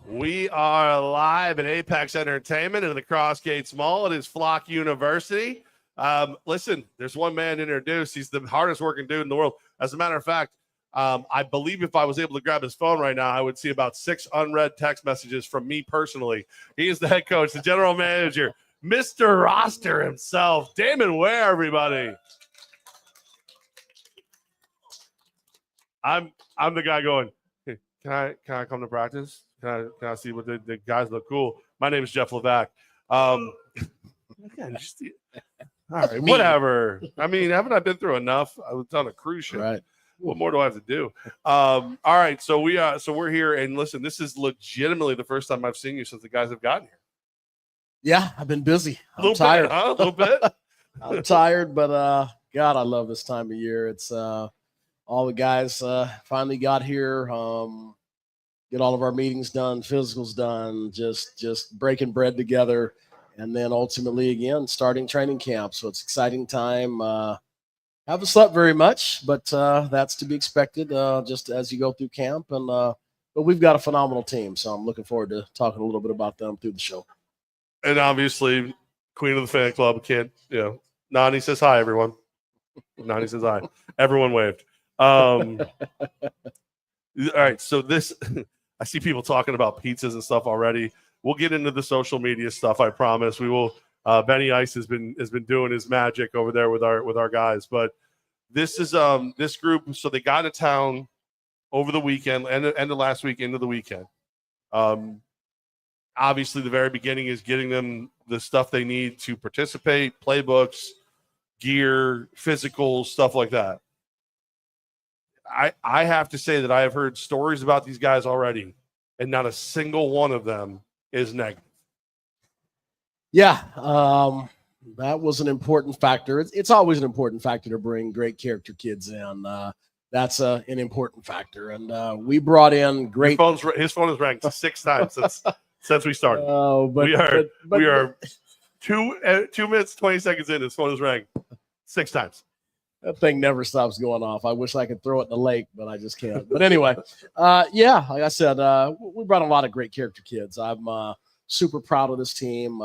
We are live at Apex Entertainment in the Crossgates Mall. It is Flock University. Listen, there's one man introduced. He's the hardest working dude in the world. As a matter of fact, I believe if I was able to grab his phone right now, I would see about 6 unread text messages from me personally. He is the head coach, the general manager, Mr. Roster himself, Damon Ware, everybody. I'm the guy going, hey, can I come to practice? Can I see what the guys look cool? My name is Jeff Levack. All right, whatever. I mean, haven't I been through enough? I was on a cruise ship. Right. What more do I have to do? All right, so we're here, and listen, this is legitimately the first time I've seen you since the guys have gotten here. Yeah, I've been busy. I'm tired. A little bit. I'm tired, but God, I love this time of year. It's all the guys finally got here. Get all of our meetings done, physicals done, just breaking bread together, and then ultimately again starting training camp. So it's exciting time. Haven't slept very much, but that's to be expected just as you go through camp. And but we've got a phenomenal team, so I'm looking forward to talking a little bit about them through the show. And obviously, queen of the fan club, Nani says hi, everyone. Nani says hi. Everyone waved. All right, so this I see people talking about pizzas and stuff already. We'll get into the social media stuff, I promise. We will. Benny Ice has been doing his magic over there with our guys. But this is this group, so they got to town over the weekend, end of last week into the weekend. Obviously, the very beginning is getting them the stuff they need to participate, playbooks, gear, physicals, stuff like that. I have to say that I have heard stories about these guys already, and not a single one of them is negative. Yeah, that was an important factor. It's always an important factor to bring great character kids in. That's an important factor. And we brought in great. His phone is ranked 6 times since we started. We are 2 minutes 20 seconds in. His phone is ranked 6 times. That thing never stops going off. I wish I could throw it in the lake, but I just can't. But anyway, yeah, like I said, we brought a lot of great character kids. I'm super proud of this team.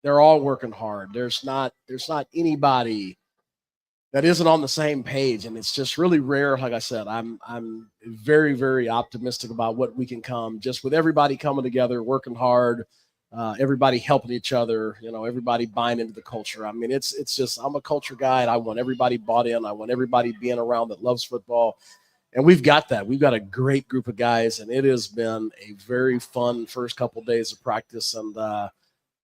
They're all working hard. There's not anybody that isn't on the same page, and it's just really rare. Like I said, I'm very, very optimistic about what we can come just with everybody coming together, working hard. Everybody helping each other, everybody buying into the culture. I mean, it's just, I'm a culture guy, and I want everybody bought in. I want everybody being around that loves football. And we've got that. We've got a great group of guys, and it has been a very fun first couple of days of practice. And,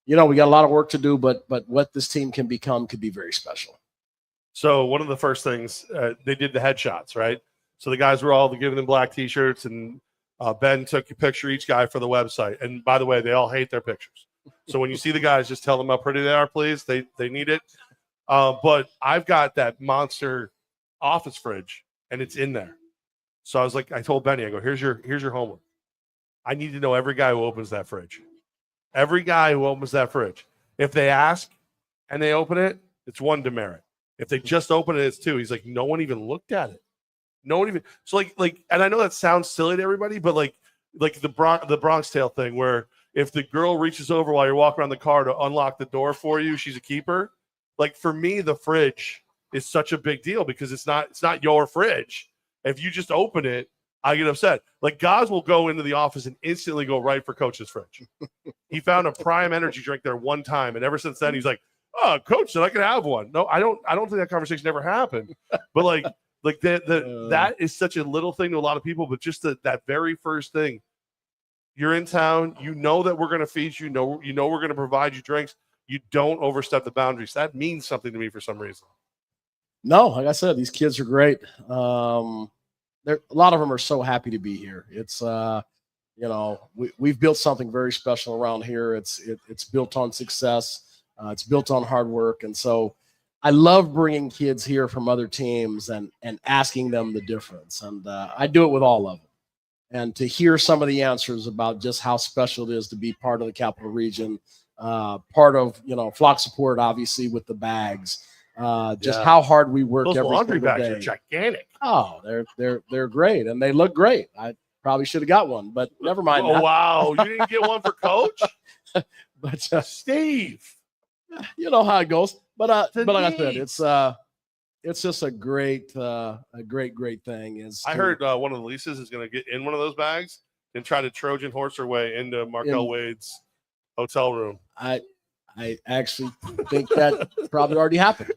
we got a lot of work to do, but what this team can become could be very special. So one of the first things, they did the headshots, right? So the guys were all giving them black T-shirts, and Ben took a picture each guy for the website. And by the way, they all hate their pictures. So when you see the guys, just tell them how pretty they are, please. They need it. But I've got that monster office fridge, and it's in there. So I was like, I told Benny, I go, here's your homework. I need to know every guy who opens that fridge. Every guy who opens that fridge. If they ask and they open it, it's 1 demerit. If they just open it, it's 2. He's like, no one even looked at it. No one even. So like, and I know that sounds silly to everybody, but like the Bronx Tale thing, where if the girl reaches over while you're walking around the car to unlock the door for you, she's a keeper. Like, for me, the fridge is such a big deal because it's not your fridge. If you just open it, I get upset. Like, Gaz will go into the office and instantly go right for Coach's fridge. He found a Prime energy drink there one time, and ever since then, he's like, "Oh, Coach said I could have one." No, I don't think that conversation ever happened. But like that is such a little thing to a lot of people. But just that very first thing, you're in town, that we're going to feed you, we're going to provide you drinks. You don't overstep the boundaries. That means something to me for some reason. No, like I said, these kids are great. A lot of them are so happy to be here. It's we've built something very special around here. It's built on success. It's built on hard work, and so I love bringing kids here from other teams and asking them the difference. And I do it with all of them. And to hear some of the answers about just how special it is to be part of the Capital Region, part of Flock support, obviously with the bags. How hard we work. Those every laundry single bags day. are gigantic. Oh, they're great, and they look great. Probably should have got one, but never mind. Oh, wow. You didn't get one for coach? But Steve. you know how it goes. But like I said, Denise. it's just a great thing. I heard one of the leases is going to get in one of those bags and try to Trojan horse her way into Markel Wade's hotel room. I actually think that probably already happened.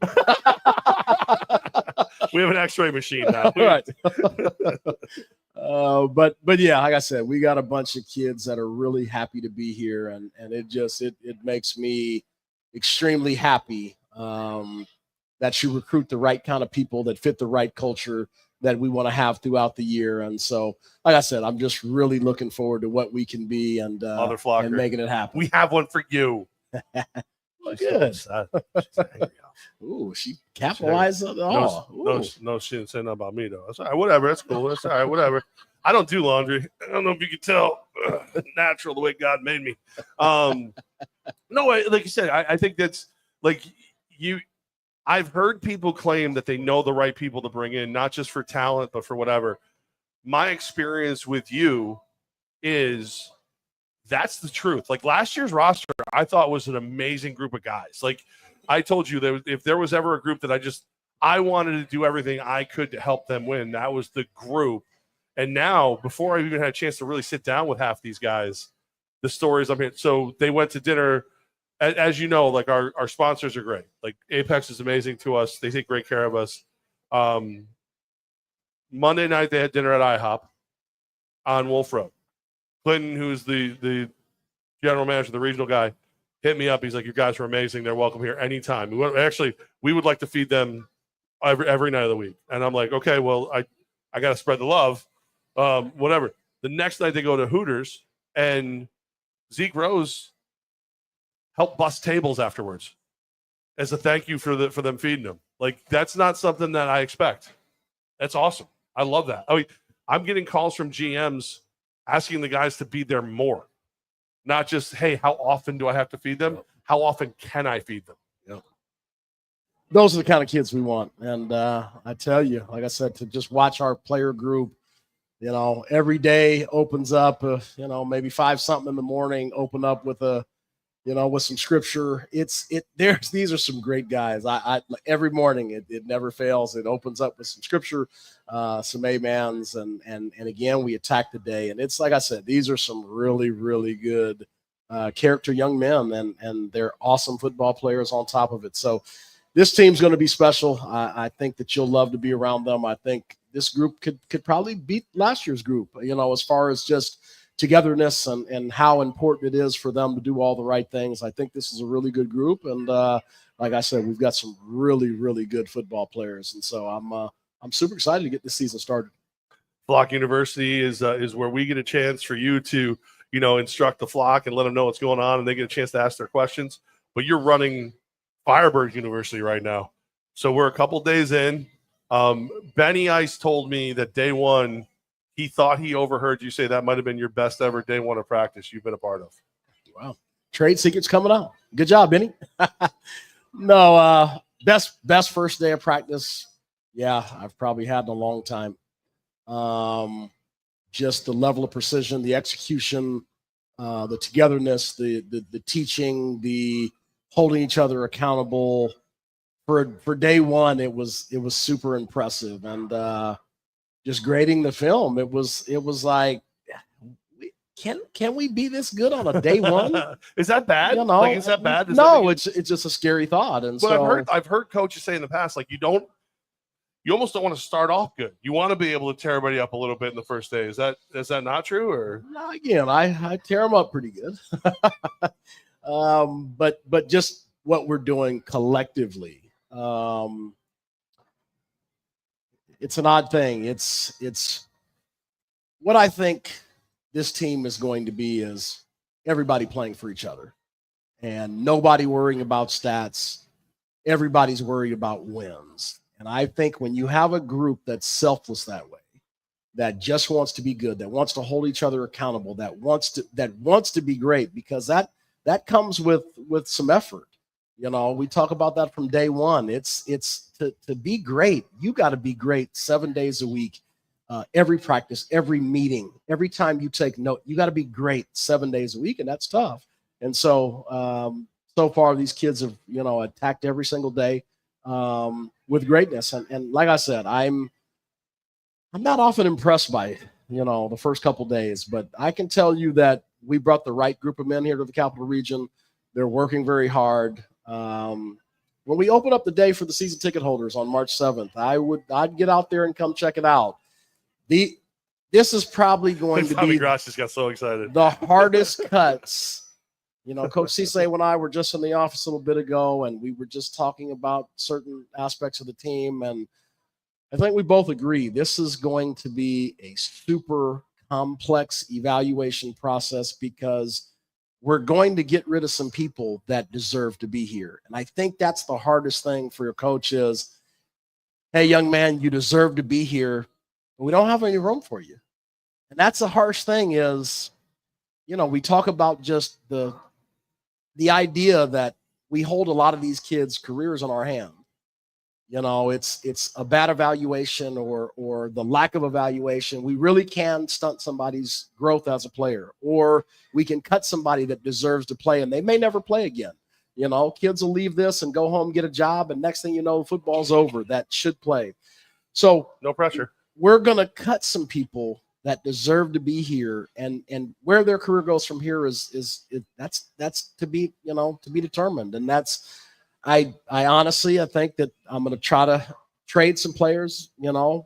We have an X-ray machine now. Right. But yeah, like I said, we got a bunch of kids that are really happy to be here, and it makes me extremely happy that you recruit the right kind of people that fit the right culture that we want to have throughout the year. And so, like I said, I'm just really looking forward to what we can be and making it happen. We have one for you. Good. Ooh, she capitalized on it all. No, she didn't say nothing about me, though. That's all right. Whatever. That's cool. That's all right. Whatever. I don't do laundry. I don't know if you can tell. Natural the way God made me. No, like you said, I think that's like you. I've heard people claim that they know the right people to bring in, not just for talent, but for whatever. My experience with you is that's the truth. Like last year's roster, I thought was an amazing group of guys. Like I told you, that if there was ever a group that I wanted to do everything I could to help them win, that was the group. And now, before I even had a chance to really sit down with half these guys, the stories I'm hearing. So they went to dinner. As you know, like our sponsors are great. Like Apex is amazing to us. They take great care of us. Monday night, they had dinner at IHOP on Wolf Road. Clinton, who's the general manager, the regional guy, hit me up. He's like, "You guys are amazing. They're welcome here anytime." We would like to feed them every night of the week. And I'm like, okay, well, I got to spread the love. Whatever. The next night they go to Hooters, and Zeke Rose helped bust tables afterwards as a thank you for them feeding them. Like that's not something that I expect. That's awesome. I love that. I mean, I'm getting calls from GMs asking the guys to be there more. Not just, hey, how often do I have to feed them? How often can I feed them? Yep. Those are the kind of kids we want. And I tell you, like I said, to just watch our player group, every day opens up, maybe 5 something in the morning, open up with with some scripture. These are some great guys. I every morning it never fails. It opens up with some scripture, some amens, and again we attack the day. And it's like I said, these are some really, really good character young men, and they're awesome football players on top of it. So this team's going to be special. I think that you'll love to be around them. I think this group could probably beat last year's group, as far as just togetherness and how important it is for them to do all the right things. I think this is a really good group. And like I said, we've got some really, really good football players. And so I'm super excited to get this season started. Flock University is where we get a chance for you to, instruct the flock and let them know what's going on, and they get a chance to ask their questions. But you're running Firebird University right now. So we're a couple days in. Benny Ice told me that day one, he thought he overheard you say that might have been your best ever day one of practice you've been a part of. Wow. Trade secrets coming out. Good job, Benny. No, best first day of practice. Yeah, I've probably had in a long time. Just the level of precision, the execution, the togetherness, the teaching, the holding each other accountable. For day one, it was super impressive. And just grading the film, it was like, can we be this good on a day one? Is that bad? Like, is that bad? It's just a scary thought. And but I've heard coaches say in the past, like you almost don't want to start off good. You want to be able to tear everybody up a little bit in the first day. Is that not true? Or again, I tear them up pretty good. But just what we're doing collectively. It's an odd thing. It's what I think this team is going to be is everybody playing for each other and nobody worrying about stats. Everybody's worried about wins. And I think when you have a group that's selfless that way, that just wants to be good, that wants to hold each other accountable, that wants to be great, because that comes with some effort. We talk about that from day one. It's to be great. You got to be great 7 days a week, every practice, every meeting, every time you take note. You got to be great 7 days a week, and that's tough. And so, so far, these kids have, attacked every single day with greatness. And like I said, I'm not often impressed by, the first couple days, but I can tell you that we brought the right group of men here to the Capital Region. They're working very hard. When we open up the day for the season ticket holders on March 7th, I'd get out there and come check it out. This is probably going to be Grosh just got so excited. The hardest cuts. Coach Cisse and I were just in the office a little bit ago, and we were just talking about certain aspects of the team. And I think we both agree this is going to be a super complex evaluation process because we're going to get rid of some people that deserve to be here. And I think that's the hardest thing for your coach is, hey, young man, you deserve to be here, but we don't have any room for you. And that's the harsh thing is, we talk about just the idea that we hold a lot of these kids' careers in our hand. It's a bad evaluation or the lack of evaluation. We really can stunt somebody's growth as a player, or we can cut somebody that deserves to play and they may never play again. Kids will leave this and go home, get a job, and next thing you know, football's over that should play. So no pressure. We're going to cut some people that deserve to be here, and where their career goes from here that's to be determined. And that's, I honestly, I think that I'm going to try to trade some players, to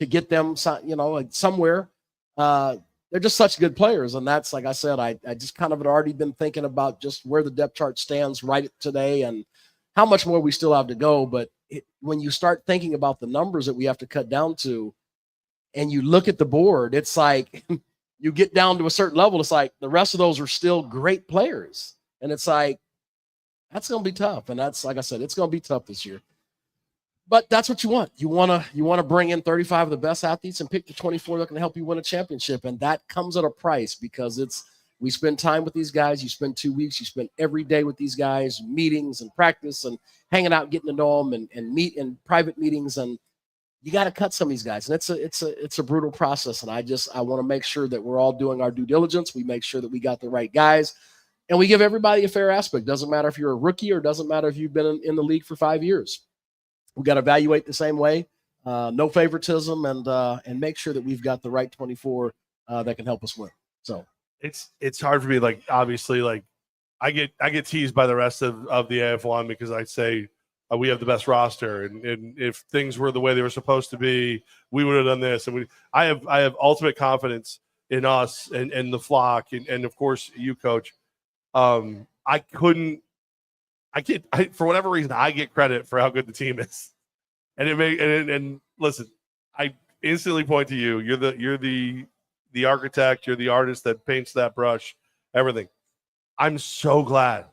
get them, somewhere. They're just such good players. And that's, like I said, I just kind of had already been thinking about just where the depth chart stands right today and how much more we still have to go. But when you start thinking about the numbers that we have to cut down to, and you look at the board, it's like you get down to a certain level. It's like the rest of those are still great players. And it's like, that's going to be tough. And that's, like I said, it's going to be tough this year. But that's what you want. You want to bring in 35 of the best athletes and pick the 24 that can help you win a championship. And that comes at a price because we spend time with these guys. You spend 2 weeks. You spend every day with these guys, meetings and practice and hanging out, getting to know them and meet in private meetings. And you got to cut some of these guys. And it's a brutal process. And I want to make sure that we're all doing our due diligence. We make sure that we got the right guys. And we give everybody a fair aspect. Doesn't matter if you're a rookie or doesn't matter if you've been in the league for 5 years. We got to evaluate the same way, no favoritism, and make sure that we've got the right 24 that can help us win. So it's hard for me. Like obviously, like I get teased by the rest of the AF1 because I say we have the best roster, and if things were the way they were supposed to be, we would have done this. And I have ultimate confidence in us and the flock, and of course you, Coach. For whatever reason, I get credit for how good the team is, and listen, I instantly point to you. You're the architect. You're the artist that paints that brush. Everything. I'm so glad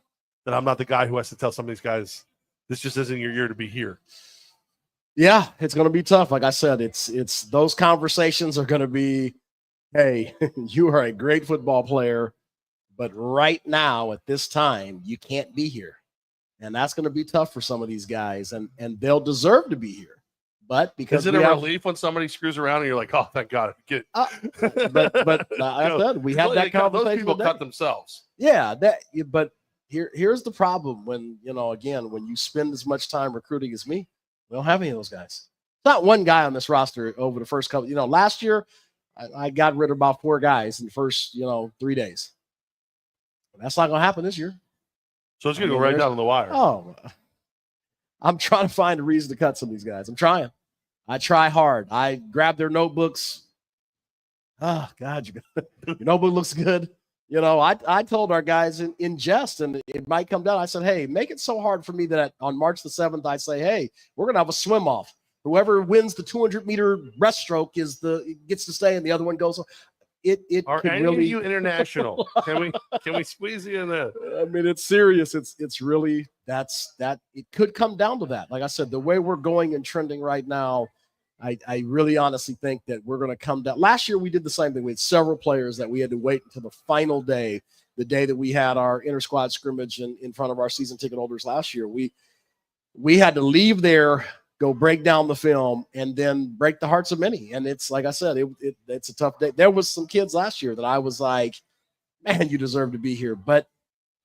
that I'm not the guy who has to tell some of these guys this just isn't your year to be here. Yeah, it's going to be tough. Like I said, it's those conversations are going to be, hey, you are a great football player, but right now at this time, you can't be here. And that's going to be tough for some of these guys, and they'll deserve to be here. But because is it a relief when somebody screws around and you're like, oh, thank God, get but I said we have that conversation. Those people cut themselves. Yeah, but here's the problem when again when you spend as much time recruiting as me, we don't have any of those guys. Not one guy on this roster over the first couple. Last year I got rid of about 4 guys in the first 3 days. That's not going to happen this year. So it's going to go right down to the wire. Oh, I'm trying to find a reason to cut some of these guys. I'm trying. I try hard. I grab their notebooks. Oh, God, your notebook looks good. I told our guys in jest, and it might come down. I said, hey, make it so hard for me that on March the 7th, I say, hey, we're going to have a swim off. Whoever wins the 200-meter breaststroke gets to stay, and the other one goes. Are any of you international? Can we squeeze you in there? I mean, it's serious. It's really that it could come down to that. Like I said, the way we're going and trending right now, I really honestly think that we're going to come down. Last year we did the same thing. We had several players that we had to wait until the final day, the day that we had our inter-squad scrimmage in front of our season ticket holders last year. We had to leave there go break down the film, and then break the hearts of many. And it's like I said, it's a tough day. There was some kids last year that I was like, man, you deserve to be here. But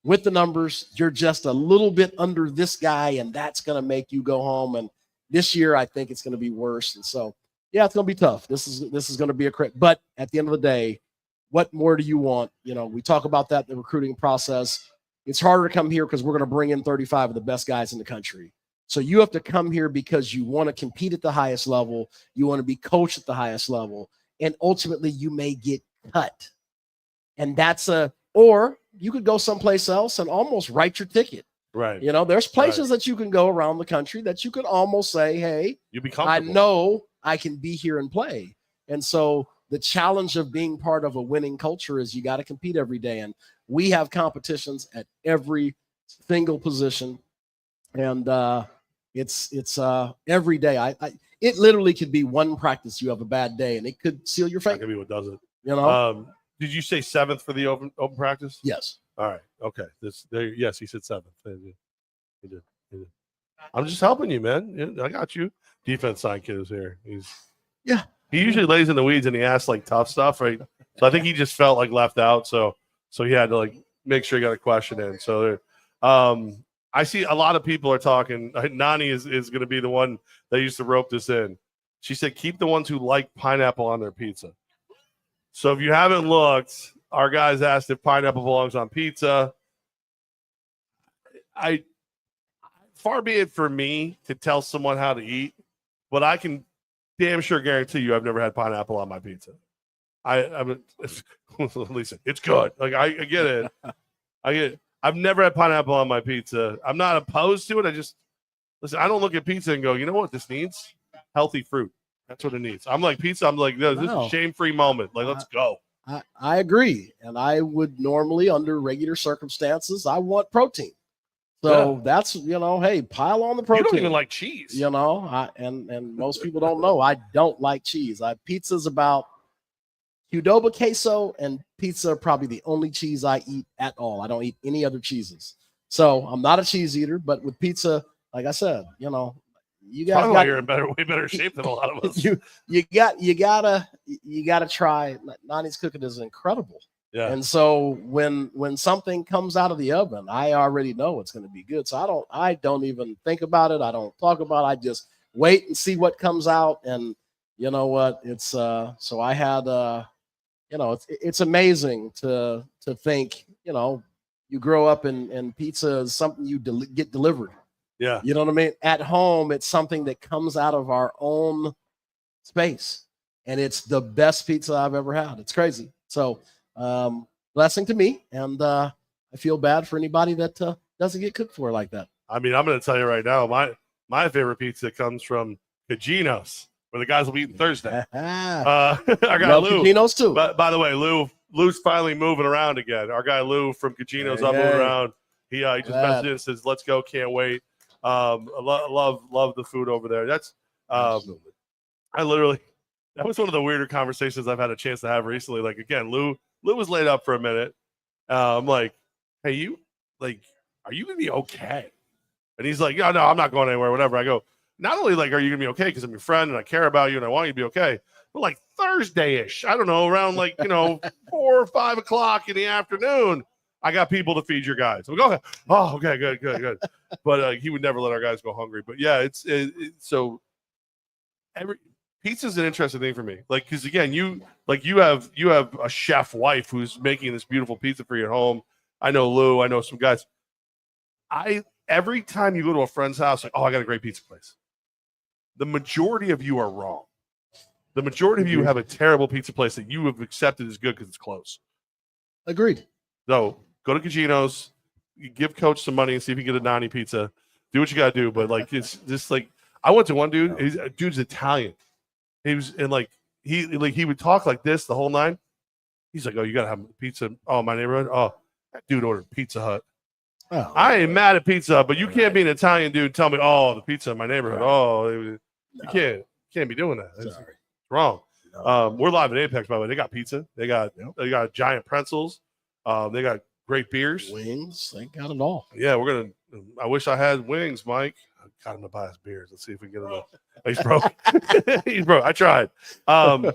with the numbers, you're just a little bit under this guy, and that's going to make you go home. And this year, I think it's going to be worse. And so, yeah, it's going to be tough. This is going to be a crit. But at the end of the day, what more do you want? You know, we talk about that, the recruiting process. It's harder to come here because we're going to bring in 35 of the best guys in the country. So you have to come here because you want to compete at the highest level. You want to be coached at the highest level. And ultimately, you may get cut. And or you could go someplace else and almost write your ticket. Right. You know, there's places that you can go around the country that you could almost say, hey, I know I can be here and play. And so the challenge of being part of a winning culture is you got to compete every day. And we have competitions at every single position. And it's every day. It literally could be one practice you have a bad day, and it could seal your fate. That could be what does it. You know. Did you say 7th for the open practice? Yes. All right. Okay. Yes, he said 7th. He did. I'm just helping you, man. I got you. Defense side kid is here. He usually lays in the weeds and he asks like tough stuff, right? So I think he just felt like left out. So he had to like make sure he got a question in. So I see a lot of people are talking. Nani is going to be the one that used to rope this in. She said, keep the ones who like pineapple on their pizza. So if you haven't looked, our guys asked if pineapple belongs on pizza. Far be it for me to tell someone how to eat, but I can damn sure guarantee you I've never had pineapple on my pizza. Listen, it's good. Like I get it. I've never had pineapple on my pizza. I'm not opposed to it. I don't look at pizza and go, you know what this needs? Healthy fruit. That's what it needs. I'm like pizza. I'm like, no, this is a shame-free moment. Like, let's go. I agree. And I would normally, under regular circumstances, I want protein. So that's, hey, pile on the protein. You don't even like cheese. And most people don't know I don't like cheese. Pizza's about Qdoba queso, and pizza are probably the only cheese I eat at all. I don't eat any other cheeses. So I'm not a cheese eater, but with pizza, like I said, you guys you're in way better shape than a lot of us. You gotta try. Nani's cooking is incredible. Yeah. And so when something comes out of the oven, I already know it's going to be good. So I don't even think about it. I don't talk about it. I just wait and see what comes out. And you know what? It's so I had it's amazing to think, you grow up and pizza is something you get delivered. Yeah. You know what I mean? At home, it's something that comes out of our own space, and it's the best pizza I've ever had. It's crazy. So, blessing to me, and I feel bad for anybody that doesn't get cooked for like that. I mean, I'm going to tell you right now, my favorite pizza comes from Cagino's, where the guys will be eating Thursday. I got Lou. Cagino's too. By the way, Lou's finally moving around again. Our guy Lou from Cagino's up moving around. He just messaged in and says, "Let's go, can't wait." I love the food over there. That's that was one of the weirder conversations I've had a chance to have recently. Like again, Lou was laid up for a minute. I'm like, hey, are you gonna be okay? And he's like, yeah, no, I'm not going anywhere, whatever. I go, not only like, are you gonna be okay because I'm your friend and I care about you and I want you to be okay, but like Thursday-ish, I don't know, around like 4 or 5 o'clock in the afternoon, I got people to feed your guys. So go ahead. Oh, okay, good. But he would never let our guys go hungry. But yeah, so pizza's an interesting thing for me. Like, because again, you have a chef wife who's making this beautiful pizza for you at home. I know Lou. I know some guys. Every time you go to a friend's house, like, oh, I got a great pizza place. The majority of you are wrong. The majority of you have a terrible pizza place that you have accepted as good because it's close. Agreed. So go to Cagino's, you give Coach some money and see if you can get a Nani pizza. Do what you got to do. But like, it's just like, I went to one dude. Dude's Italian. He was he would talk like this the whole nine. He's like, oh, you got to have pizza. Oh, my neighborhood. Oh, that dude ordered Pizza Hut. Oh, I ain't mad at Pizza Hut, but you can't be an Italian dude and tell me, oh, the pizza in my neighborhood. Right. Oh, you can't be doing that. It's wrong. No. We're live at Apex, by the way. They got pizza. They got giant pretzels. They got great beers. Wings. They got it all. Yeah, we're I wish I had wings, Mike. I got him to buy us beers. Let's see if we can get him. He's broke. He's broke. I tried. All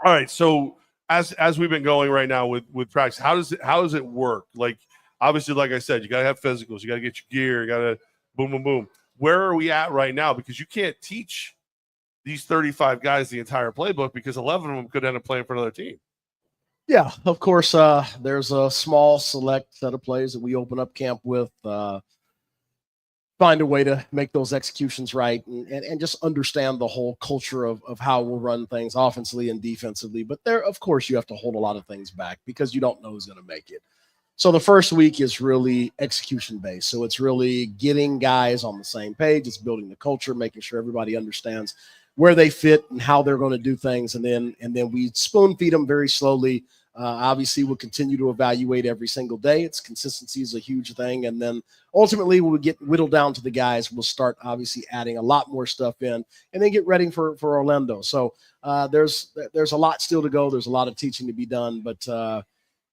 right. So as we've been going right now with practice, how does it work? Like, obviously, like I said, you got to have physicals. You got to get your gear. You got to boom, boom, boom. Where are we at right now? Because you can't teach these 35 guys the entire playbook because 11 of them could end up playing for another team. Yeah, of course. There's a small select set of plays that we open up camp with. Find a way to make those executions right and just understand the whole culture of how we'll run things offensively and defensively. But there, of course, you have to hold a lot of things back because you don't know who's going to make it. So the first week is really execution based. So it's really getting guys on the same page. It's building the culture, making sure everybody understands where they fit and how they're going to do things. And then we spoon feed them very slowly. Obviously, we'll continue to evaluate every single day. It's consistency is a huge thing. And then ultimately, when we get whittled down to the guys, we'll start obviously adding a lot more stuff in and then get ready for Orlando. So there's a lot still to go. There's a lot of teaching to be done, but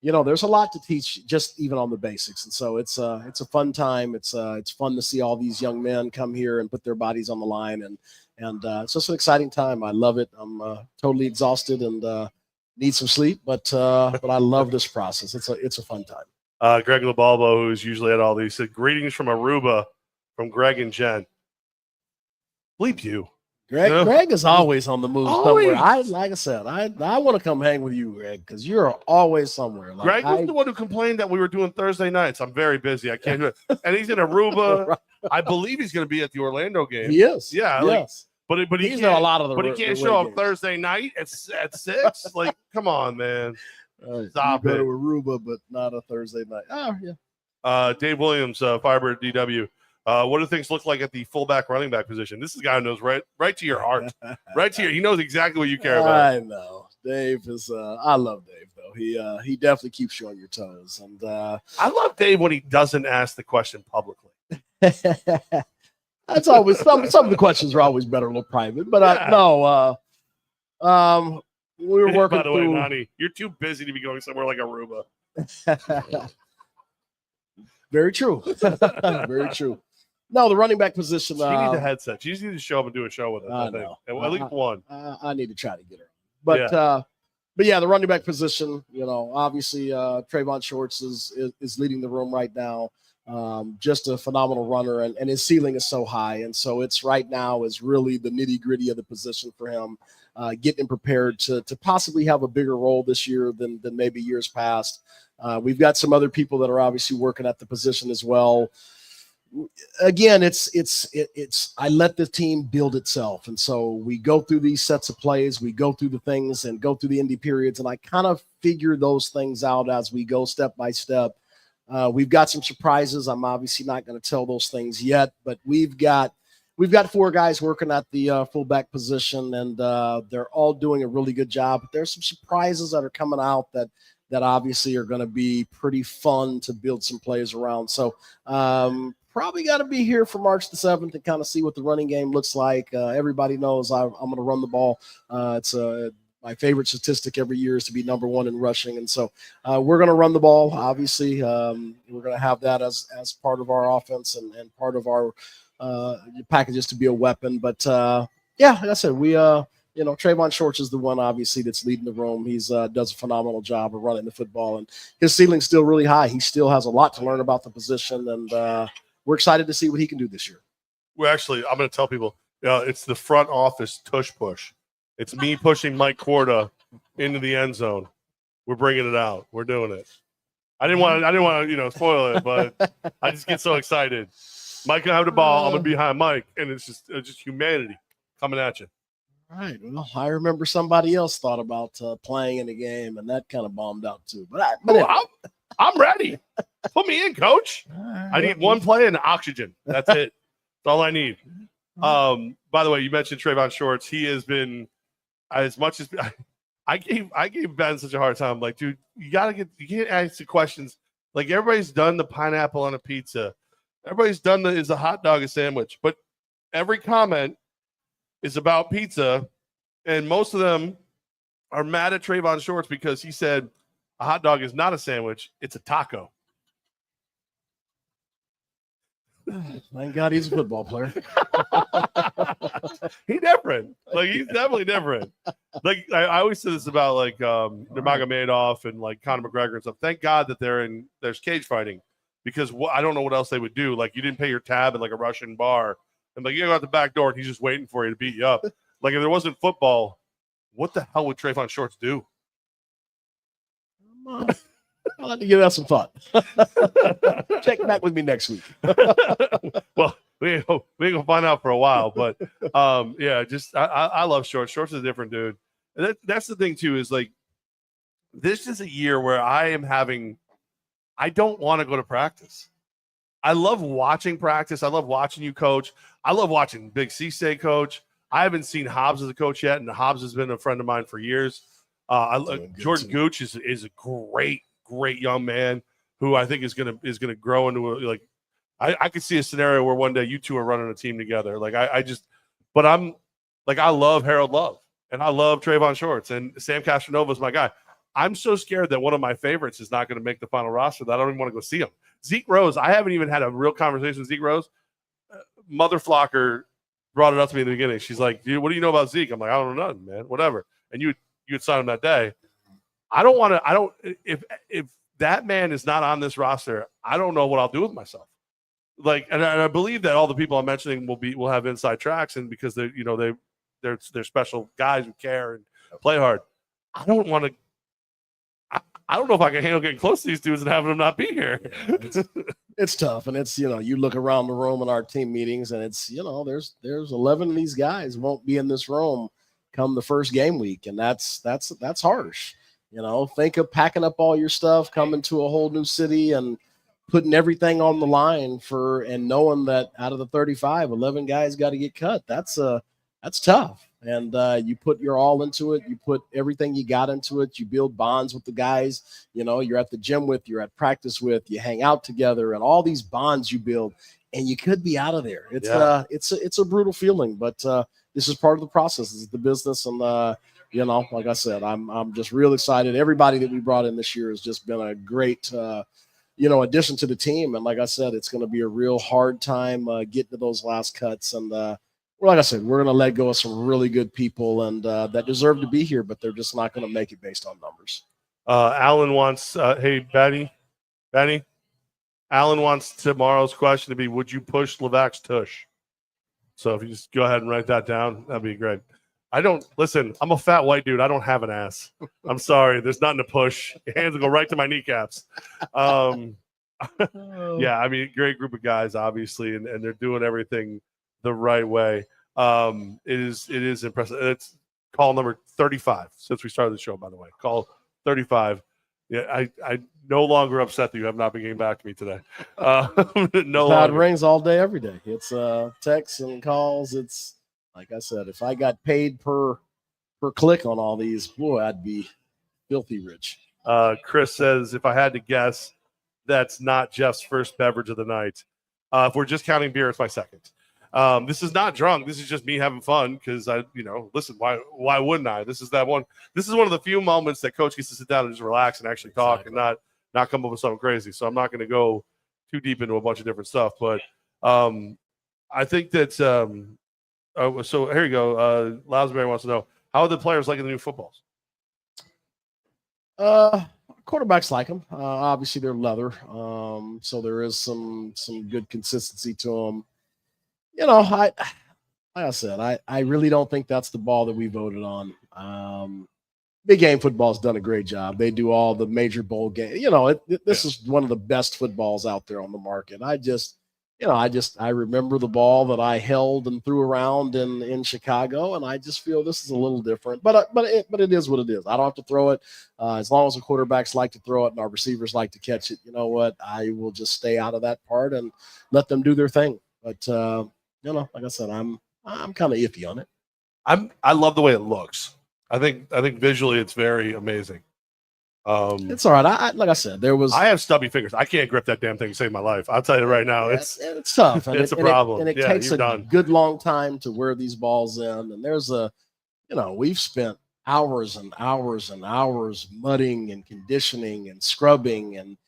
there's a lot to teach just even on the basics. And so it's a fun time. It's fun to see all these young men come here and put their bodies on the line. And it's just an exciting time. I love it. I'm totally exhausted and need some sleep, but I love this process. It's a fun time. Greg LaBalbo, who's usually at all these, said, "Greetings from Aruba, from Greg and Jen." Bleep you. Greg is always on the move somewhere. Like I said, I want to come hang with you, Greg, because you're always somewhere. Greg was the one who complained that we were doing Thursday nights. I'm very busy. I can't do it. And he's in Aruba. Right. I believe he's going to be at the Orlando game. He is. Yeah. Yes. But he's a lot of the. But he can't show up Thursday night at 6. Like, come on, man. Stop it. Go to Aruba, but not a Thursday night. Oh yeah. Dave Williams, Fiber DW. What do things look like at the fullback running back position? This is a guy who knows right to your heart, he knows exactly what you care about. I know. Dave is. I love Dave though. He definitely keeps you on your toes, and I love Dave when he doesn't ask the question publicly. That's always some of the questions are always better a little private, but we were working. By the way, Nani, you're too busy to be going somewhere like Aruba. Very true. Very true. No, the running back position. She needs a headset. She just needs to show up and do a show with us. I think at least one. I need to try to get her. But the running back position. Obviously, Trayvon Shorts is leading the room right now. Just a phenomenal runner, and his ceiling is so high, and so it's right now is really the nitty gritty of the position for him, getting prepared to possibly have a bigger role this year than maybe years past. We've got some other people that are obviously working at the position as well. Again, it's I let the team build itself, and so we go through these sets of plays, we go through the things and go through the indie periods, and I kind of figure those things out as we go step by step. We've got some surprises. I'm obviously not going to tell those things yet, but we've got 4 guys working at the fullback position, and they're all doing a really good job. But there's some surprises that are coming out that obviously are going to be pretty fun to build some plays around. So probably got to be here for March the 7th and kind of see what the running game looks like. Everybody knows I'm going to run the ball. It's my favorite statistic every year is to be number 1 in rushing. And so we're going to run the ball. Obviously, we're going to have that as part of our offense and part of our packages to be a weapon. But like I said, we Trayvon Shorts is the one obviously that's leading the room. He's does a phenomenal job of running the football, and his ceiling's still really high. He still has a lot to learn about the position, and we're excited to see what he can do this year. Well, actually, I'm going to tell people, it's the front office tush push. It's me pushing Mike Corda into the end zone. We're bringing it out. We're doing it. I didn't want to, spoil it, but I just get so excited. Mike can have the ball. I'm going to be behind Mike, and it's just humanity coming at you. All right. Well, I remember somebody else thought about playing in the game, and that kind of bombed out too. But I'm ready. Put me in, coach. Right, I need one play and oxygen. That's it. That's all I need. By the way, you mentioned Trayvon Shorts. He has been, as much as I gave Ben such a hard time. Like, dude, you can't ask the questions. Like, everybody's done the pineapple on a pizza. Everybody's done is a hot dog a sandwich. But every comment is about pizza, and most of them are mad at Trayvon Shorts because he said a hot dog is not a sandwich, it's a taco. Thank God he's a football player. He's different. Like he's definitely different. Like I always say this about like Nurmagomedov and like Conor McGregor and stuff. Thank God that there's cage fighting, because I don't know what else they would do. Like you didn't pay your tab at like a Russian bar, and like you go out the back door and he's just waiting for you to beat you up. Like if there wasn't football, what the hell would Trayvon Shorts do? I'll have to give that some thought. Check back with me next week. Well, we ain't gonna find out for a while, but yeah, just I love Shorts. Shorts is a different dude. And that's the thing too, is like this is a year where I don't want to go to practice. I love watching practice. I love watching you coach. I love watching Big C stay coach. I haven't seen Hobbs as a coach yet, and Hobbs has been a friend of mine for years. Jordan Gooch is a great young man who I think is gonna grow into I could see a scenario where one day you two are running a team together. Like but I'm like I love Harold Love and I love Trayvon Shorts and Sam Castronova is my guy. I'm so scared that one of my favorites is not going to make the final roster that I don't even want to go see him. Zeke Rose, I haven't even had a real conversation with Zeke Rose. Mother Flocker brought it up to me in the beginning. She's like, "Dude, what do you know about Zeke?" I'm like, "I don't know nothing, man. Whatever." And you had signed him that day. If that man is not on this roster, I don't know what I'll do with myself. Like, and I believe that all the people I'm mentioning will have inside tracks, and because they're special guys who care and play hard. I don't want to. I don't know if I can handle getting close to these dudes and having them not be here. It's tough, and it's you look around the room in our team meetings, and it's there's 11 of these guys won't be in this room come the first game week, and that's harsh. Think of packing up all your stuff, coming to a whole new city, and putting everything on the line and knowing that out of the 35, 11 guys got to get cut. That's tough. And you put your all into it. You put everything you got into it. You build bonds with the guys. You're at the gym with, you're at practice with, you hang out together, and all these bonds you build. And you could be out of there. It's a brutal feeling, but this is part of the process. This is the business, and like I said, I'm just real excited. Everybody that we brought in this year has just been a great addition to the team. And like I said, it's going to be a real hard time getting to those last cuts. And like I said, we're going to let go of some really good people and that deserve to be here, but they're just not going to make it based on numbers. Alan wants, hey, Benny, Alan wants tomorrow's question to be, would you push Levack's tush? So if you just go ahead and write that down, that'd be great. Listen, I'm a fat white dude. I don't have an ass. I'm sorry. There's nothing to push. Your hands will go right to my kneecaps. Yeah, I mean, great group of guys, obviously, and they're doing everything the right way. It is impressive. It's call number 35 since we started the show, by the way. Call 35. Yeah, I no longer upset that you have not been getting back to me today. No longer. Rings all day, every day. It's texts and calls. It's like I said, if I got paid per click on all these, boy, I'd be filthy rich. Chris says, if I had to guess, that's not Jeff's first beverage of the night. If we're just counting beer, it's my second. This is not drunk. This is just me having fun because listen, why wouldn't I? This is one of the few moments that coach gets to sit down and just relax and actually talk and not come up with something crazy. So I'm not going to go too deep into a bunch of different stuff, but I think that so here you go. Loudsbury wants to know, how are the players liking the new footballs? Quarterbacks like them. Obviously, they're leather, so there is some good consistency to them. Like I said, I really don't think that's the ball that we voted on. Big Game Football's done a great job. They do all the major bowl games. This is one of the best footballs out there on the market. I remember the ball that I held and threw around in Chicago, and I just feel this is a little different. But it is what it is. I don't have to throw it as long as the quarterbacks like to throw it and our receivers like to catch it. You know what? I will just stay out of that part and let them do their thing. But like I said, I'm kind of iffy on it. I love the way it looks. I think visually it's very amazing. It's all right. Like I said, I have stubby fingers. I can't grip that damn thing to save my life. I'll tell you right now. It's tough. It's a problem. It takes a good long time to wear these balls in. And there's we've spent hours and hours and hours mudding and conditioning and scrubbing. And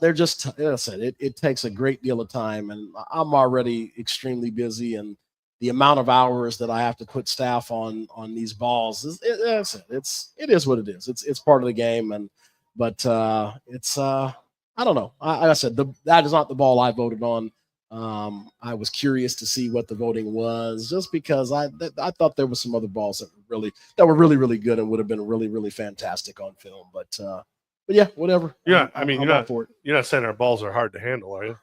They're just, like I said, it takes a great deal of time, and I'm already extremely busy, and the amount of hours that I have to put staff on these balls it is what it is. It's part of the game, but it's I don't know. Like I said, that is not the ball I voted on. I was curious to see what the voting was, just because I thought there was some other balls that were really really good and would have been really really fantastic on film, but yeah, whatever. Yeah, I'm you're up for it. You're not saying our balls are hard to handle, are you?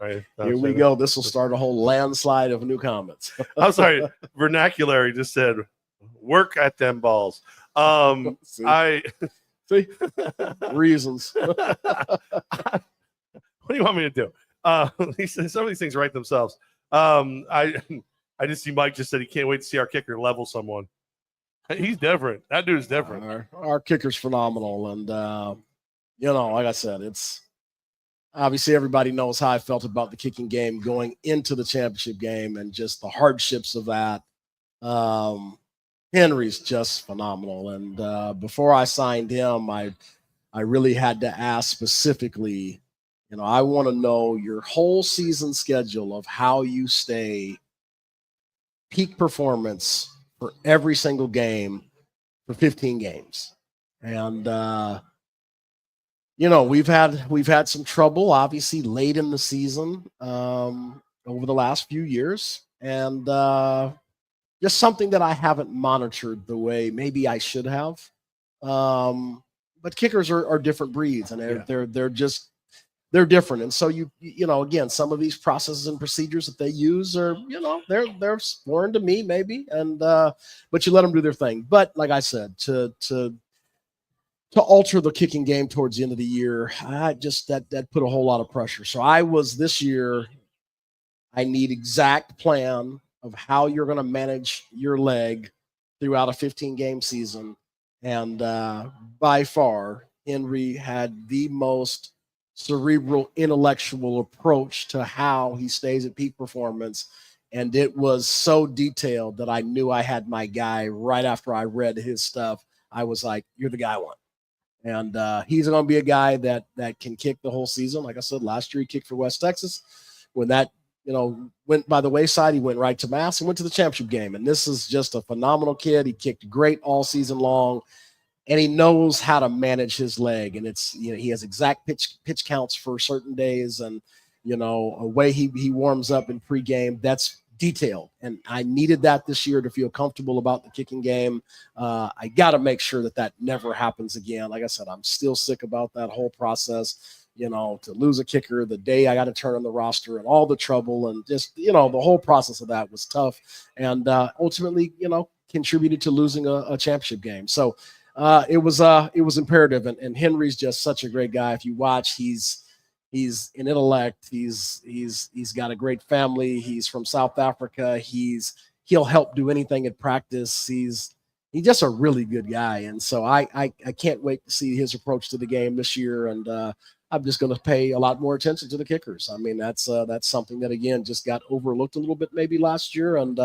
Right? Here we go. This will start a whole landslide of new comments. I'm sorry, vernacular. He just said, "Work at them balls." See? I See reasons. What do you want me to do? Some of these things write themselves. I just see Mike just said he can't wait to see our kicker level someone. He's different. That dude's different. Our kicker's phenomenal, and like I said, it's obviously everybody knows how I felt about the kicking game going into the championship game, and just the hardships of that. Henry's just phenomenal, and before I signed him, I really had to ask specifically. I want to know your whole season schedule of how you stay peak performance for every single game for 15 games. And we've had some trouble obviously late in the season over the last few years, and just something that I haven't monitored the way maybe I should have. But kickers are different breeds, and they're different. And so again, some of these processes and procedures that they use are, they're foreign to me maybe. And, but you let them do their thing. But like I said, to alter the kicking game towards the end of the year, that put a whole lot of pressure. So this year, I need exact plan of how you're going to manage your leg throughout a 15-game season. And by far, Henry had the most cerebral, intellectual approach to how he stays at peak performance. And it was so detailed that I knew I had my guy right after I read his stuff. I was like, you're the guy I want. And he's going to be a guy that can kick the whole season. Like I said, last year he kicked for West Texas. When that, went by the wayside, he went right to Mass and went to the championship game. And this is just a phenomenal kid. He kicked great all season long. And he knows how to manage his leg, and it's he has exact pitch counts for certain days, and a way he warms up in pregame. That's detailed, and I needed that this year to feel comfortable about the kicking game. I got to make sure that never happens again. Like I said, I'm still sick about that whole process. To lose a kicker the day I got to turn on the roster, and all the trouble, and just the whole process of that was tough, and ultimately contributed to losing a championship game. So. It was imperative, and Henry's just such a great guy. If you watch, he's an intellect. He's got a great family. He's from South Africa. He'll help do anything at practice. He's just a really good guy, and so I can't wait to see his approach to the game this year. And I'm just going to pay a lot more attention to the kickers. I mean, that's something that again just got overlooked a little bit maybe last year, and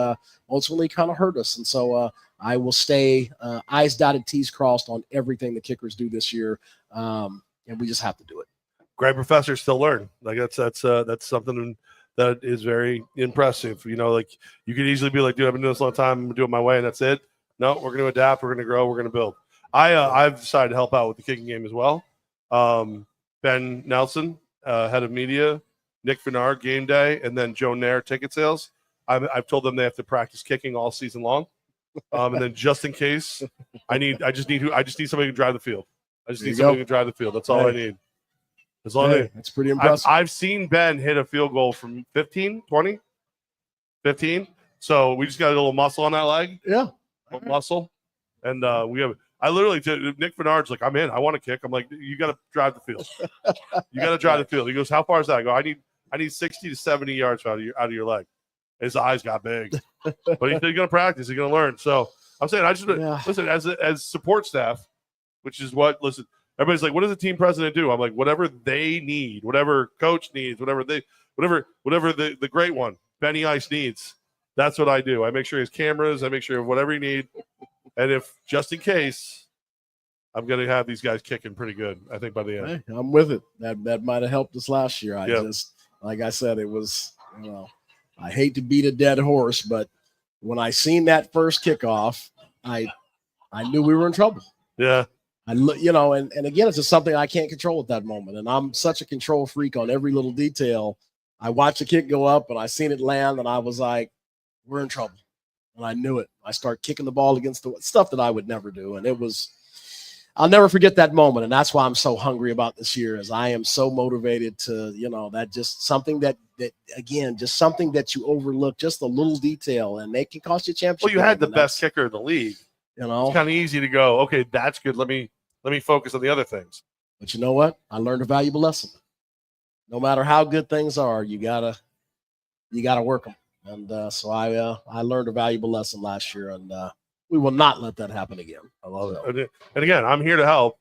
ultimately kind of hurt us. And so I will stay I's dotted, T's crossed on everything the kickers do this year, and we just have to do it. Great professors still learn. Like that's something that is very impressive. Like you could easily be like, dude, I've been doing this a long time. I'm gonna do it my way, and that's it. No, we're going to adapt. We're going to grow. We're going to build. I've decided to help out with the kicking game as well. Ben Nelson, head of media, Nick Finard, game day, and then Joe Nair, ticket sales. I've told them they have to practice kicking all season long. And then just in case, I just need somebody who can drive the field. I just need somebody who can drive the field. That's all I need. That's all I need. That's pretty impressive. I've seen Ben hit a field goal from 15, 20, 15. So we just got a little muscle on that leg. Yeah. Muscle. And we have I literally Nick Finard's like, I'm in. I want to kick. I'm like, you got to drive the field. You got to drive the field. He goes, how far is that? I go, I need 60 to 70 yards out of your leg. His eyes got big, but he's going to practice. He's going to learn. So I'm saying, listen, as support staff, which is listen, everybody's like, what does the team president do? I'm like, whatever they need, whatever coach needs, whatever the great one, Benny Ice needs. That's what I do. I make sure he has cameras. I make sure whatever you need. And if just in case, I'm going to have these guys kicking pretty good, I think, by the end. Hey, I'm with it. That might have helped us last year. I Yep. just, like I said, it was, I hate to beat a dead horse, but when I seen that first kickoff, I knew we were in trouble. Yeah. And again, it's just something I can't control at that moment. And I'm such a control freak on every little detail. I watched the kick go up and I seen it land and I was like, we're in trouble. And I knew it. I start kicking the ball against the stuff that I would never do. And I'll never forget that moment. And that's why I'm so hungry about this year, is I am so motivated to, that just something that again, just something that you overlook, just a little detail, and they can cost you a championship. Well, you had the best kicker in the league. It's kind of easy to go, okay, that's good. Let me focus on the other things. But you know what? I learned a valuable lesson. No matter how good things are, you gotta work them. And so I learned a valuable lesson last year, and we will not let that happen again. I love it. And again, I'm here to help.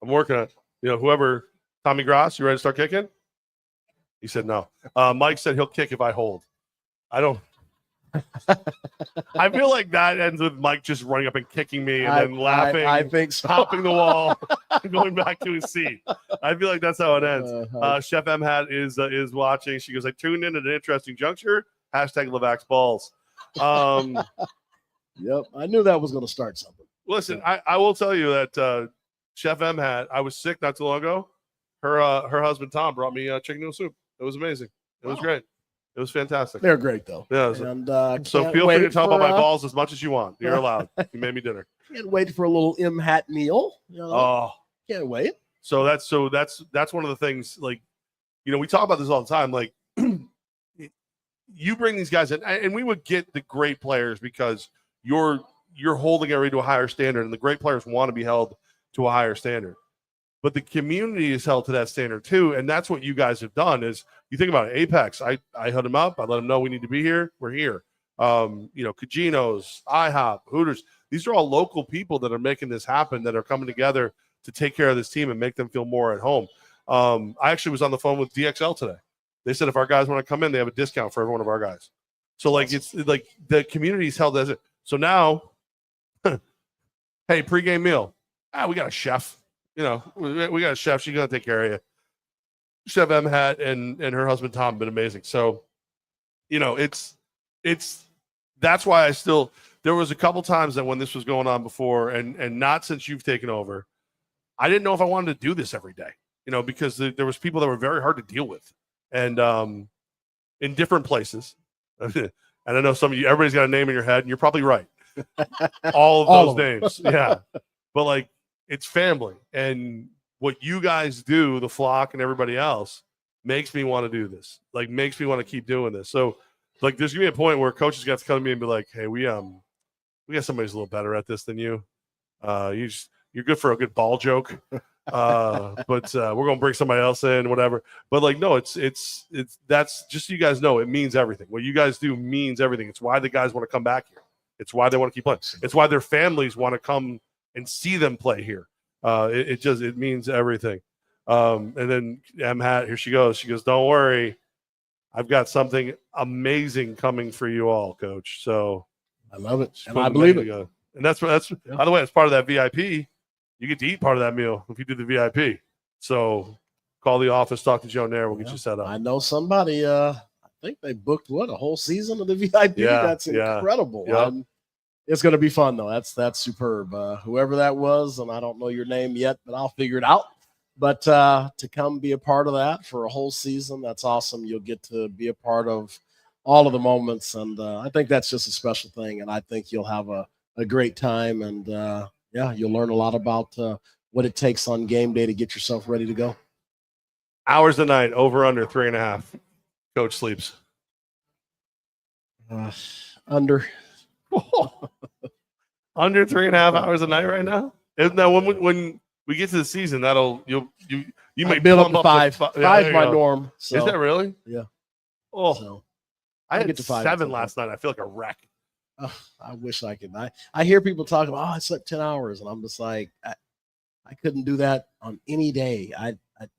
I'm working on, whoever, Tommy Gross, you ready to start kicking? He said no. Mike said he'll kick if I hold. I don't. I feel like that ends with Mike just running up and kicking me and then laughing. I think so. Stopping the wall and going back to his seat. I feel like that's how it ends. Chef M Hat is watching. She goes, I tuned in at an interesting juncture. Hashtag Levack's balls. Yep. I knew that was going to start something. Listen, I will tell you that Chef M Hat, I was sick not too long ago. Her husband Tom brought me chicken noodle soup. It was amazing. It was great. It was fantastic. They're great, though. Yeah. And so feel free to talk about my balls as much as you want. You're allowed. You made me dinner. Can't wait for a little M Hat meal. Oh, can't wait. So that's one of the things. Like, we talk about this all the time. Like, you bring these guys in, and we would get the great players because you're holding everybody to a higher standard, and the great players want to be held to a higher standard. But the community is held to that standard too, and that's what you guys have done. Is you think about it, Apex. I hit them up. I let them know we need to be here. We're here. Cagino's, IHOP, Hooters. These are all local people that are making this happen, that are coming together to take care of this team and make them feel more at home. I actually was on the phone with DXL today. They said if our guys want to come in, they have a discount for every one of our guys. So it's like the community is held as it. So now, hey, pregame meal. We got a chef. We got a chef. She's gonna take care of you. Chef M Hat and her husband Tom have been amazing. So, it's that's why there was a couple times that when this was going on before, and not since you've taken over, I didn't know if I wanted to do this every day. Because there was people that were very hard to deal with, and in different places. And I know some of you, everybody's got a name in your head, and you're probably right. All of those names, yeah. But it's family, and what you guys do, the flock and everybody else, makes me want to do this. Makes me want to keep doing this. So, there's gonna be a point where coaches got to come to me and be like, "Hey, we got somebody who's a little better at this than you. You're good for a good ball joke, but we're gonna bring somebody else in, whatever." But no, it's that's just so you guys know, it means everything. What you guys do means everything. It's why the guys want to come back here. It's why they want to keep playing. It's why their families want to come and see them play here. It means everything. And then M Hat, here she goes. She goes, "Don't worry, I've got something amazing coming for you all, Coach." So I love it, and I believe it. And that's yeah. By the way, it's part of that VIP. You get to eat part of that meal if you do the VIP. So call the office, talk to Joe Nair. We'll get you set up. I know somebody. I think they booked a whole season of the VIP. Yeah, that's incredible. Yep. It's going to be fun, though. That's superb. Whoever that was, and I don't know your name yet, but I'll figure it out. But to come be a part of that for a whole season, that's awesome. You'll get to be a part of all of the moments, and I think that's just a special thing, and I think you'll have a great time, and, you'll learn a lot about what it takes on game day to get yourself ready to go. Hours a night, over, under 3.5. Coach sleeps. Under. Under 3.5 hours a night right now. Isn't that when we get to the season, you may build up to 5. Five's my norm. So. Is that really? Yeah. Oh, so, I had 7 last night. I feel like a wreck. Oh, I wish I could. I hear people talk about, I slept 10 hours, and I'm just like, I couldn't do that on any day.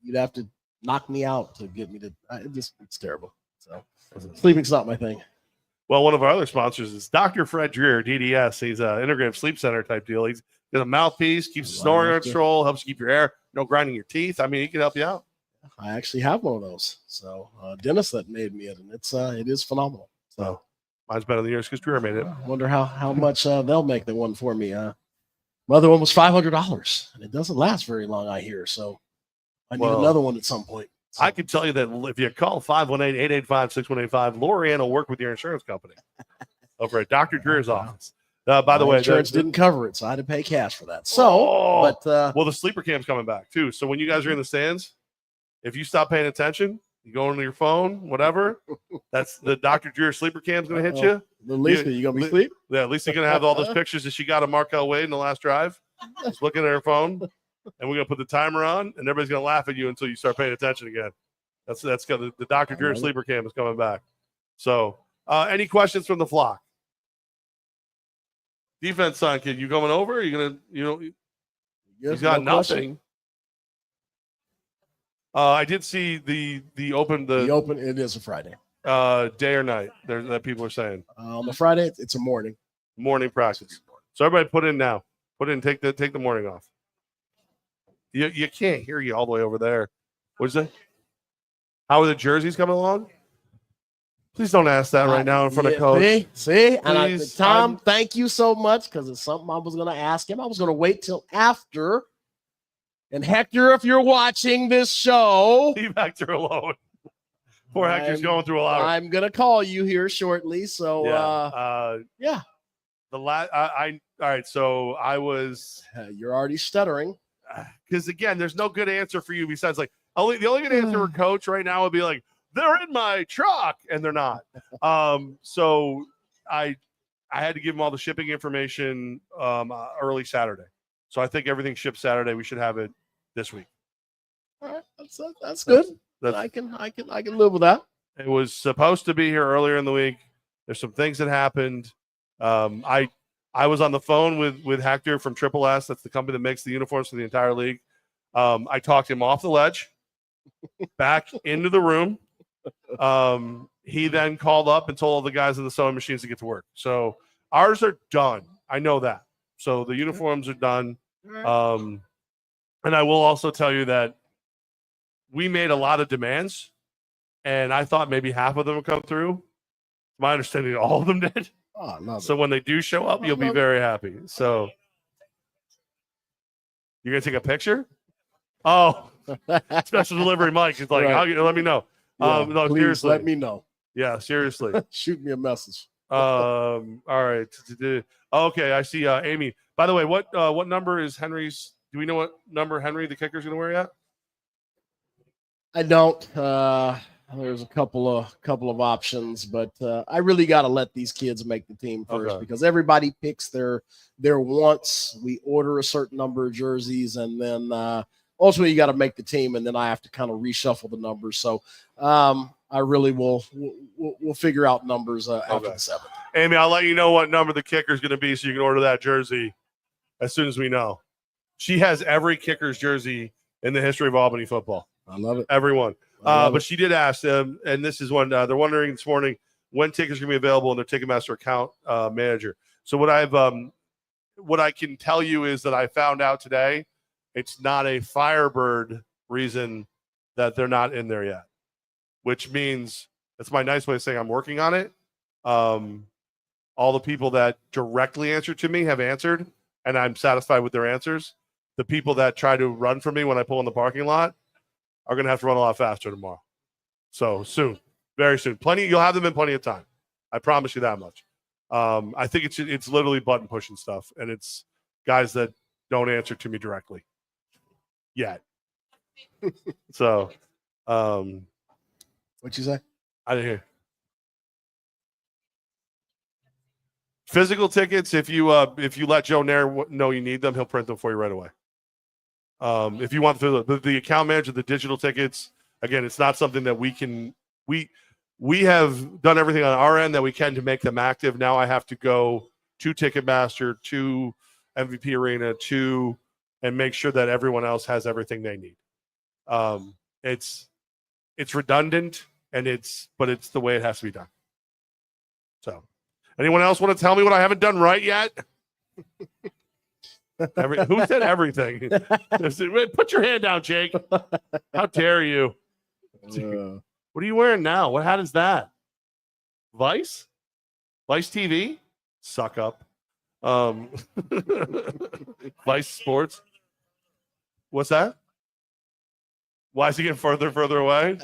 You'd have to knock me out to get me to. It's terrible. So sleeping's not my thing. Well, one of our other sponsors is Dr. Fred Dreer, DDS. He's an integrative sleep center type deal. He's Get a mouthpiece, keeps the snoring under control, helps you keep your hair, no grinding your teeth. I mean, he can help you out. I actually have one of those. So Dennis that made me it, and it is phenomenal. So mine's better than yours because Drew made it. I wonder how much they'll make the one for me. My other one was $500, and it doesn't last very long, I hear. So I need another one at some point. So. I can tell you that if you call 518-885-6185, Lorianne will work with your insurance company over at Dr. Drew's office. By the way, insurance didn't cover it, so I had to pay cash for that. So, well, the sleeper cam's coming back too. So when you guys are in the stands, if you stop paying attention, you go into your phone, whatever. That's the Dr. Drew sleeper cam's going to hit you. At least you gonna be asleep. Yeah, at least you're going to have all those pictures that she got of Markel Wade in the last drive. Just looking at her phone. And we're going to put the timer on, and everybody's going to laugh at you until you start paying attention again. That's the Dr. Drew sleeper cam is coming back. So, any questions from the flock? Defense son, kid, you coming over? Are you going to, he's got nothing. I did see the open. The open, it is a Friday. Day or night, that people are saying. On the Friday, it's a morning. Morning practice. So everybody put in now. Put in, take the morning off. You can't hear you all the way over there. What is it? How are the jerseys coming along? Please don't ask that right now in front of coach. See? And Tom, thank you so much because it's something I was going to ask him. I was going to wait till after. And Hector, if you're watching this show. Leave Hector alone. Poor Hector's going through a lot. I'm going to call you here shortly. So, yeah. All right. So I was. You're already stuttering. Because again, there's no good answer for you besides the only good answer for coach right now would be like, they're in my truck, and they're not. So I had to give them all the shipping information early Saturday. So I think everything ships Saturday. We should have it this week. All right, that's good. I can live with that. It was supposed to be here earlier in the week. There's some things that happened. I was on the phone with Hector from Triple S. That's the company that makes the uniforms for the entire league. I talked him off the ledge, back into the room. He then called up and told all the guys in the sewing machines to get to work. So ours are done. I know that. So the uniforms are done. And I will also tell you that we made a lot of demands, and I thought maybe half of them would come through. My understanding, all of them did. So when they do show up, you'll be very happy. So you're going to take a picture? Oh, special delivery Mike is like, let me know. No, please seriously. let me know. Yeah, seriously. Shoot me a message. All right. Okay, I see Amy. By the way, what number is Henry's? Do we know what number Henry, the kicker, is going to wear yet? I don't. There's a couple of options, but I really got to let these kids make the team first because everybody picks their wants. We order a certain number of jerseys, and then ultimately you got to make the team, and then I have to kind of reshuffle the numbers. So I really will we'll figure out numbers after the 7th. Amy, I'll let you know what number the kicker is going to be, so you can order that jersey as soon as we know. She has every kicker's jersey in the history of Albany football. I love it. Everyone. But she did ask them, and this is one they're wondering this morning when tickets are going to be available in their Ticketmaster account manager. So what I can tell you is that I found out today it's not a Firebird reason that they're not in there yet, which means that's my nice way of saying I'm working on it. All the people that directly answer to me have answered, and I'm satisfied with their answers. The people that try to run from me when I pull in the parking lot are going to have to run a lot faster tomorrow. So soon, very soon. You'll have them in plenty of time. I promise you that much. I think it's literally button pushing stuff, and it's guys that don't answer to me directly yet. So, what'd you say? I didn't hear. Physical tickets. If you let Joe Nair know you need them, he'll print them for you right away. If you want the account manager, the digital tickets, again, it's not something that we have done everything on our end that we can to make them active. Now I have to go to Ticketmaster, to MVP Arena, and make sure that everyone else has everything they need. It's redundant, but it's the way it has to be done. So, anyone else want to tell me what I haven't done right yet? Who said everything? Put your hand down, Jake. How dare you? What are you wearing now? What hat is that? Vice? Vice TV? Suck up. Vice Sports. What's that? Why is he getting further and further away?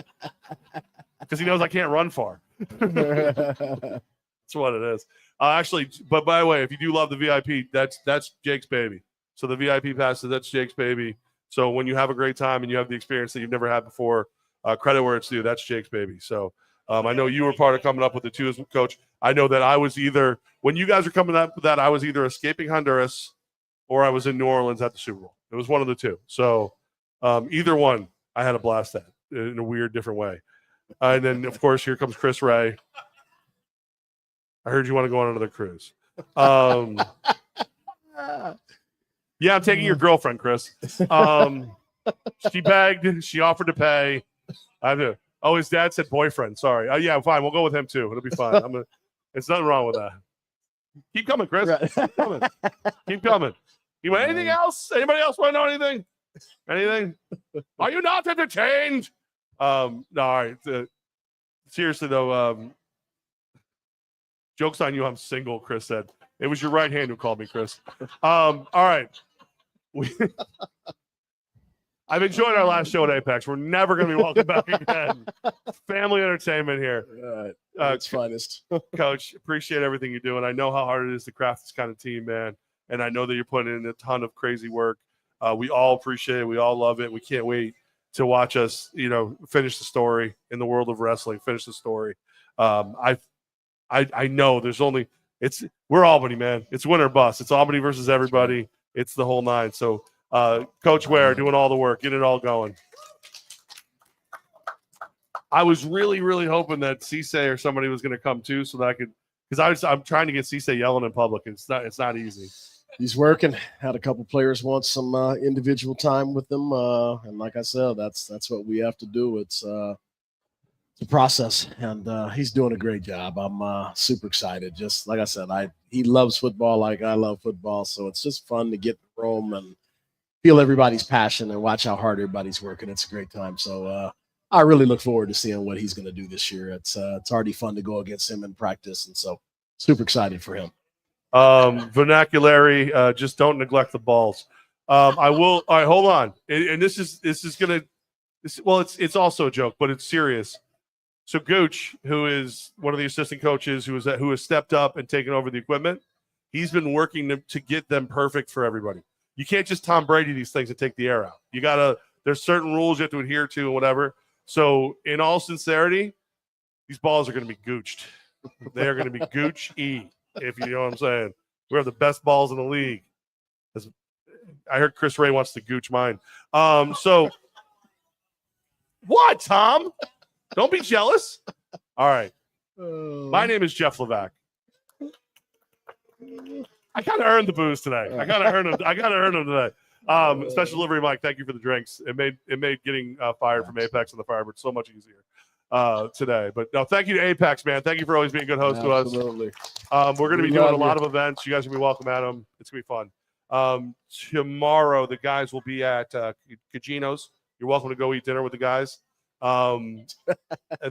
Because he knows I can't run far. That's what it is. Actually, but by the way, if you do love the VIP, that's Jake's baby. So the VIP passes, that's Jake's baby. So when you have a great time and you have the experience that you've never had before, credit where it's due. That's Jake's baby. So I know you were part of coming up with the two as coach. I know that I was either, when you guys were coming up with that, I was either escaping Honduras or I was in New Orleans at the Super Bowl. It was one of the two. So either one, I had a blast at in a weird, different way. And then, of course, here comes Chris Ray. I heard you want to go on another cruise. Yeah, I'm taking your girlfriend, Chris. She begged. She offered to pay. Oh, his dad said boyfriend. Sorry. Yeah, fine. We'll go with him, too. It'll be fine. It's nothing wrong with that. Keep coming, Chris. Right. Keep coming. Keep coming. You want anything else? Anybody else want to know anything? Anything? Are you not entertained? No, all right. Seriously, though, joke's on you. I'm single, Chris said. It was your right hand who called me, Chris. All right. I've enjoyed our last show at Apex. We're never going to be welcome back again. Family entertainment here. It's finest. Coach, appreciate everything you're doing. I know how hard it is to craft this kind of team, man. And I know that you're putting in a ton of crazy work. We all appreciate it. We all love it. We can't wait to watch us, finish the story in the world of wrestling, finish the story. I know there's only we're Albany, man. It's win or bust. It's Albany versus everybody. It's the whole nine. So Coach Ware doing all the work, getting it all going. I was really, really hoping that Cisse or somebody was going to come too, so that I could, because I'm trying to get Cisse yelling in public. It's not easy. He's working. Had a couple players want some individual time with them, and like I said, that's what we have to do. It's the process, and he's doing a great job. I'm super excited. Just like I said, he loves football like I love football, so it's just fun to get to Rome and feel everybody's passion and watch how hard everybody's working. It's a great time. So I really look forward to seeing what he's going to do this year. It's already fun to go against him in practice, and so super excited for him. Vernaculary, just don't neglect the balls. I will. All right, hold on. And this is gonna. It's also a joke, but it's serious. So Gooch, who is one of the assistant coaches, who has stepped up and taken over the equipment, he's been working to get them perfect for everybody. You can't just Tom Brady these things and take the air out. You gotta. There's certain rules you have to adhere to and whatever. So in all sincerity, these balls are going to be gooched. They are going to be gooch-y, if you know what I'm saying. We have the best balls in the league. I heard Chris Ray wants to gooch mine. So what, Tom? Don't be jealous. All right. My name is Jeff Levack. I kind of earned the booze today. I got to earn them today. Special delivery, Mike. Thank you for the drinks. It made getting fired from Apex and the Firebird so much easier today. But no, thank you to Apex, man. Thank you for always being a good host to us. Absolutely. We're going to be doing a lot of events. You guys will be welcome at them. It's going to be fun. Tomorrow, the guys will be at Cagino's. You're welcome to go eat dinner with the guys. And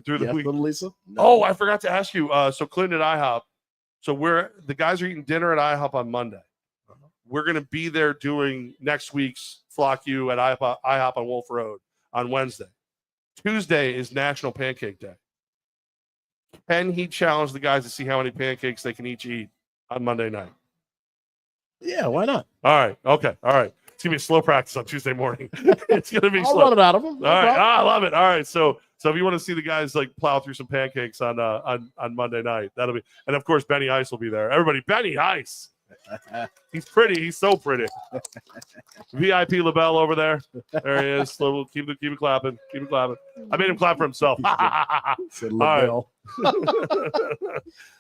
through the week. Lisa? No. Oh, I forgot to ask you. So Clinton at IHOP. So the guys are eating dinner at IHOP on Monday. We're going to be there doing next week's Flock U at IHOP on Wolf Road on Wednesday. Tuesday is National Pancake Day. Can he challenge the guys to see how many pancakes they can each eat on Monday night? Yeah, why not? All right. Okay. All right. It's going to be a slow practice on Tuesday morning. It's going to be slow. I'll run it out of them. All right. I love it. All right. So if you want to see the guys like plow through some pancakes on Monday night, that'll be, and of course, Benny Ice will be there. Everybody, Benny Ice. He's pretty. He's so pretty. VIP LaBelle over there. There he is. So keep it clapping. Keep it clapping. I made him clap for himself. All right. All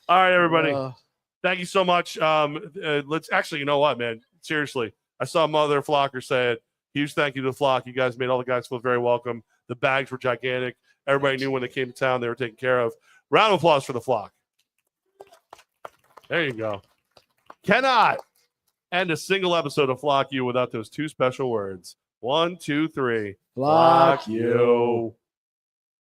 right, everybody. Thank you so much. Let's actually, you know what, man? Seriously, I saw Mother Flocker say it. Huge thank you to the Flock. You guys made all the guys feel very welcome. The bags were gigantic. Everybody knew when they came to town they were taken care of. Round of applause for the Flock. There you go. Cannot end a single episode of Flock You without those two special words. 1, 2, 3. Flock you.